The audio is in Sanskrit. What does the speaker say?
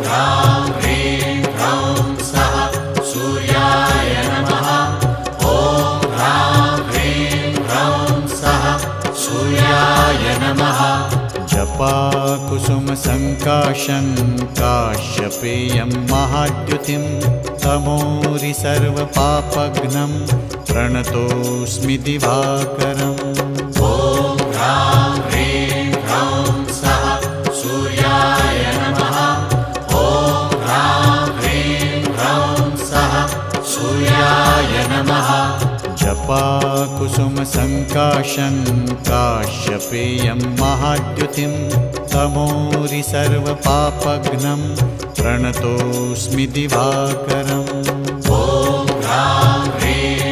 ह्रां ह्रीं ह्रौं सः सूर्याय नमः। ॐ ह्रां ह्रीं ह्रौं सः सूर्याय नमः। जपाकुसुमसङ्काशं काश्यपेयं महाद्युतिं तमोरि सर्वपापघ्नं प्रणतोऽस्मि दिवाकरम्। ॐ ह्रां ह्रीं ह्रौं सः सूर्याय नमः। ॐ ह्रां ह्रीं ह्रौं सः सूर्याय नमः। जपाकुसुमसङ्काशं काश्यपेयं महाद्युतिं तमोरि सर्वपापघ्नं प्रणतोऽस्मि दिवाकरम्। ॐ ह्रां ह्रीं